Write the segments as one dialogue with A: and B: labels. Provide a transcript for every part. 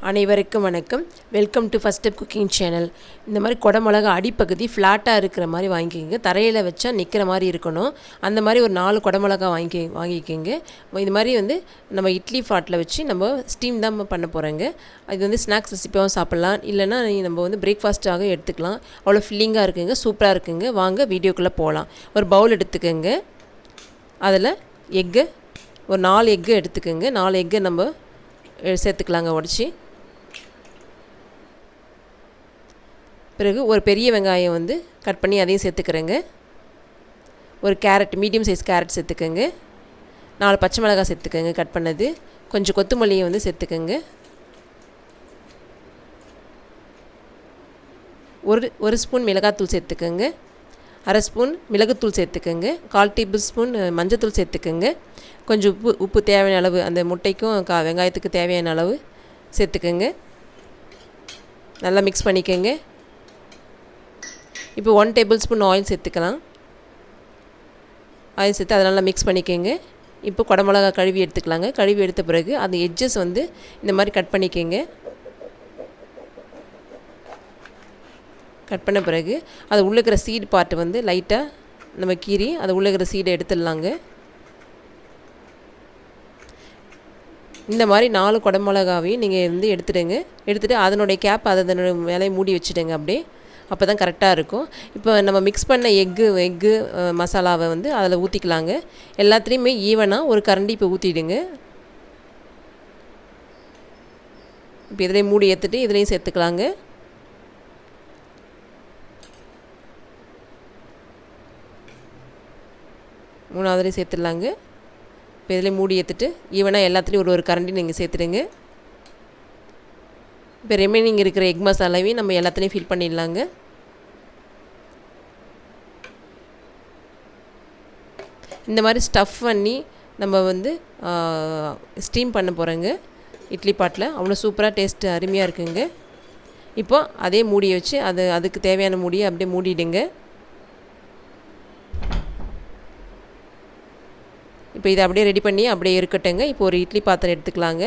A: அனைவருக்கும் வணக்கம். Welcome to first step cooking channel. இந்த மாதிரி குடமிளகா அடிப்பகுதி ஃப்ளாட்டாக இருக்கிற மாதிரி வாங்கிக்கோங்க. தரையில் வச்சா நிற்கிற மாதிரி இருக்கணும். அந்த மாதிரி ஒரு 4 குடமிளகா வாங்கிக்கோங்க. இது மாதிரி நம்ம இட்லி ஃபாட்டில் வச்சு நம்ம ஸ்டீம் தான் பண்ண போகிறோங்க. இது ஸ்நாக்ஸ் ரெசிப்பியாகவும் சாப்பிட்லாம், இல்லைனா நம்ம பிரேக்ஃபாஸ்ட்டாக எடுத்துக்கலாம். அவ்வளோ ஃபில்லிங்காக இருக்குங்க, சூப்பராக இருக்குங்க. வாங்க வீடியோக்குள்ளே போகலாம். ஒரு பவுல் எடுத்துக்கோங்க. அதில் எக்கு ஒரு 4 எக்கு எடுத்துக்கோங்க. 4 எக்கு நம்ம சேர்த்துக்கலாங்க உடச்சி. பிறகு ஒரு பெரிய வெங்காயம் கட் பண்ணி அதையும் சேர்த்துக்கிறேங்க. ஒரு கேரட், மீடியம் சைஸ் கேரட் சேர்த்துக்கோங்க. 4 பச்சை மிளகாய் சேர்த்துக்கோங்க கட் பண்ணது. கொஞ்சம் கொத்தமல்லியை சேர்த்துக்கோங்க. ஒரு ஸ்பூன் மிளகாத்தூள் சேர்த்துக்கோங்க. அரை ஸ்பூன் மிளகுத்தூள் சேர்த்துக்கோங்க. 1/4 டேபிள் ஸ்பூன் மஞ்சத்தூள் சேர்த்துக்கோங்க. கொஞ்சம் உப்பு தேவையான அளவு, அந்த முட்டைக்கும் வெங்காயத்துக்கு தேவையான அளவு சேர்த்துக்கோங்க. நல்லா மிக்ஸ் பண்ணிக்கோங்க. இப்போ 1 டேபிள் ஸ்பூன் ஆயில் சேர்த்துக்கலாம். ஆயில் சேர்த்து அதை நல்லா மிக்ஸ் பண்ணிக்கோங்க. இப்போ குடமிளகா கழுவி எடுத்துக்கலாங்க. கழுவி எடுத்த பிறகு அந்த எட்ஜஸ் இந்த மாதிரி கட் பண்ணிக்கோங்க. கட் பண்ண பிறகு அது உள்ளே இருக்கிற சீடு பார்ட்டு லைட்டாக நம்ம கீறி அதை உள்ளே இருக்கிற சீடை எடுத்துடலாங்க. இந்த மாதிரி 4 குடமிளகாவையும் நீங்கள் எடுத்துடுங்க. எடுத்துகிட்டு அதனுடைய கேப் அதனுடைய மேலே மூடி வச்சுடுங்க. அப்படியே அப்போ தான் கரெக்டாக இருக்கும். இப்போ நம்ம மிக்ஸ் பண்ண எக்கு மசாலாவை அதில் ஊற்றிக்கலாங்க. எல்லாத்துலேயுமே ஈவனாக ஒரு கரண்டி இப்போ ஊற்றிடுங்க. இப்போ இதிலையும் மூடி ஏற்றுட்டு இதுலேயும் சேர்த்துக்கலாங்க. மூணாவதுலேயும் சேர்த்துடலாங்க. இப்போ இதில் மூடி ஏற்றுட்டு ஈவனாக எல்லாத்துலேயும் ஒரு கரண்டி நீங்கள் சேர்த்துடுங்க. இப்போ ரிமைனிங் இருக்கிற எக் மசாலாவையும் நம்ம எல்லாத்துலேயும் ஃபில் பண்ணிடலாங்க. இந்த மாதிரி ஸ்டஃப் பண்ணி நம்ம ஸ்டீம் பண்ண போகிறோங்க இட்லி பாட்டில். அவ்வளோ சூப்பராக டேஸ்ட்டு அருமையாக இருக்குங்க. இப்போ அதே மூடியை வச்சு அதுக்கு தேவையான மூடியை அப்படியே மூடிடுங்க. இப்போ இதை அப்படியே ரெடி பண்ணி அப்படியே இருக்கட்டுங்க. இப்போ ஒரு இட்லி பாத்திரம் எடுத்துக்கலாங்க.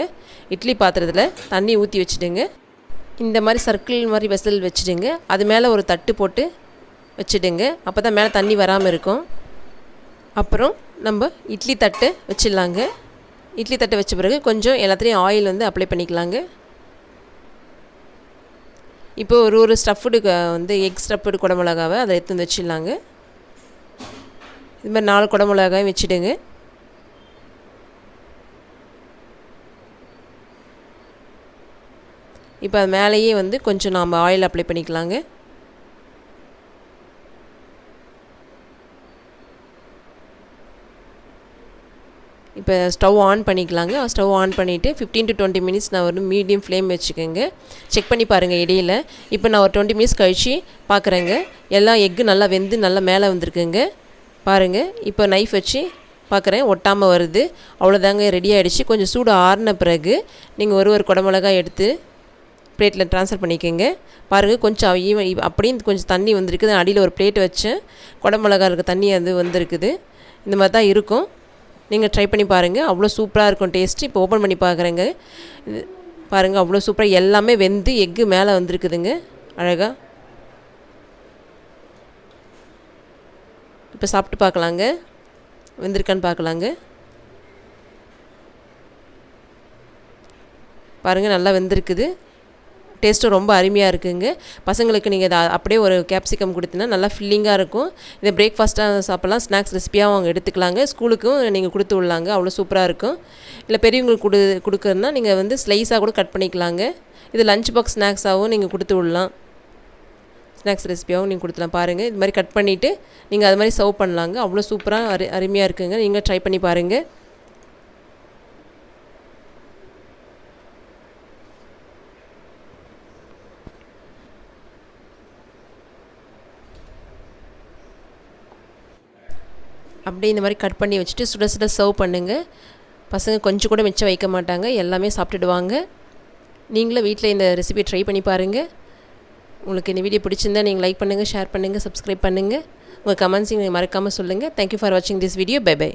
A: இட்லி பாத்திரத்தில் தண்ணி ஊற்றி வச்சுடுங்க. இந்த மாதிரி சர்க்கிள் மாதிரி வெசல் வச்சுடுங்க. அது மேலே ஒரு தட்டு போட்டு வச்சுடுங்க. அப்போ தான் மேலே தண்ணி வராமல் இருக்கும். அப்புறம் நம்ம இட்லி தட்டு வச்சிடலாங்க. இட்லி தட்டை வச்ச பிறகு கொஞ்சம் எல்லாத்துலேயும் ஆயில் அப்ளை பண்ணிக்கலாங்க. இப்போ ஒரு ஸ்டஃப்டு எக் ஸ்டஃப்டு குடமிளகாவை அதை எடுத்து வச்சிடலாங்க. இது மாதிரி 4 குடமிளகாயும் வச்சுடுங்க. இப்போ அது மேலேயே கொஞ்சம் நாம் ஆயில் அப்ளை பண்ணிக்கலாங்க. இப்போ ஸ்டவ் ஆன் பண்ணிக்கலாங்க. ஸ்டவ் ஆன் பண்ணிவிட்டு 15 to 20 மினிட்ஸ் நான் மீடியம் ஃப்ளேம் வச்சுக்கோங்க. செக் பண்ணி பாருங்கள் இடையில். இப்போ நான் ஒரு 20 மினிட்ஸ் கழித்து பார்க்குறேங்க. எல்லாம் எக்கு நல்லா வெந்து நல்லா மேலே வந்திருக்குங்க பாருங்கள். இப்போ நைஃப் வச்சு பார்க்குறேன், ஒட்டாமல் வருது. அவ்வளோதாங்க, ரெடி ஆகிடுச்சு. கொஞ்சம் சூடு ஆறின பிறகு நீங்கள் ஒரு குடமிளகாய் எடுத்து பிளேட்டில் ட்ரான்ஸ்ஃபர் பண்ணிக்கோங்க. பாருங்கள், கொஞ்சம் அப்படியே கொஞ்சம் தண்ணி வந்திருக்குது. அடியில் ஒரு பிளேட் வச்சேன், குடமிளகா இருக்க தண்ணி வந்திருக்குது. இந்த மாதிரி தான் இருக்கும். நீங்கள் ட்ரை பண்ணி பாருங்கள், அவ்வளோ சூப்பராக இருக்கும் டேஸ்ட்டு. இப்போ ஓப்பன் பண்ணி பார்க்குறேங்க. பாருங்கள், அவ்வளோ சூப்பராக எல்லாமே வெந்து எக்கு மேலே வந்திருக்குதுங்க அழகாக. இப்போ சாப்பிட்டு பார்க்கலாங்க, வெந்திருக்கான்னு பார்க்கலாங்க. பாருங்கள், நல்லா வெந்திருக்குது. டேஸ்ட்டும் ரொம்ப அருமையாக இருக்குங்க. பசங்களுக்கு நீங்கள் இதை அப்படியே ஒரு கேப்சிகம் கொடுத்தீங்கன்னா நல்லா ஃபில்லிங்காக இருக்கும். இதை பிரேக்ஃபாஸ்ட்டாக சாப்பிட்லாம், ஸ்நாக்ஸ் ரெசிப்பியாகவும் அவங்க எடுத்துக்கலாங்க. ஸ்கூலுக்கும் நீங்கள் கொடுத்து விடலாங்க, அவ்வளோ சூப்பராக இருக்கும். இல்லை பெரியவங்களுக்கு கொடுக்குறதுனா நீங்கள் ஸ்லைஸாக கூட கட் பண்ணிக்கலாங்க. இது லஞ்ச் பாக்ஸ் ஸ்நாக்ஸாகவும் நீங்கள் கொடுத்து விடலாம், ஸ்நாக்ஸ் ரெசிப்பியாகவும் நீங்கள் கொடுத்துலாம். பாருங்கள், இது மாதிரி கட் பண்ணிவிட்டு நீங்கள் அது மாதிரி சர்வ் பண்ணலாங்க. அவ்வளோ சூப்பராக அருமையாக இருக்குங்க. நீங்கள் ட்ரை பண்ணி பாருங்கள். அப்படியே இந்த மாதிரி கட் பண்ணி வச்சுட்டு சுட சுட சர்வ் பண்ணுங்கள். பசங்க கொஞ்சம் கூட மிச்சம் வைக்க மாட்டாங்க, எல்லாமே சாப்பிட்டுடுவாங்க. நீங்களும் வீட்டில் இந்த ரெசிபி ட்ரை பண்ணி பாருங்கள். உங்களுக்கு இந்த வீடியோ பிடிச்சிருந்தால் நீங்கள் லைக் பண்ணுங்கள், ஷேர் பண்ணுங்கள், சப்ஸ்கிரைப் பண்ணுங்கள். உங்கள் கமெண்ட்ஸையும் மறக்காமல் சொல்லுங்கள். தேங்க்யூ ஃபார் வாட்சிங் திஸ் வீடியோ. Bye by.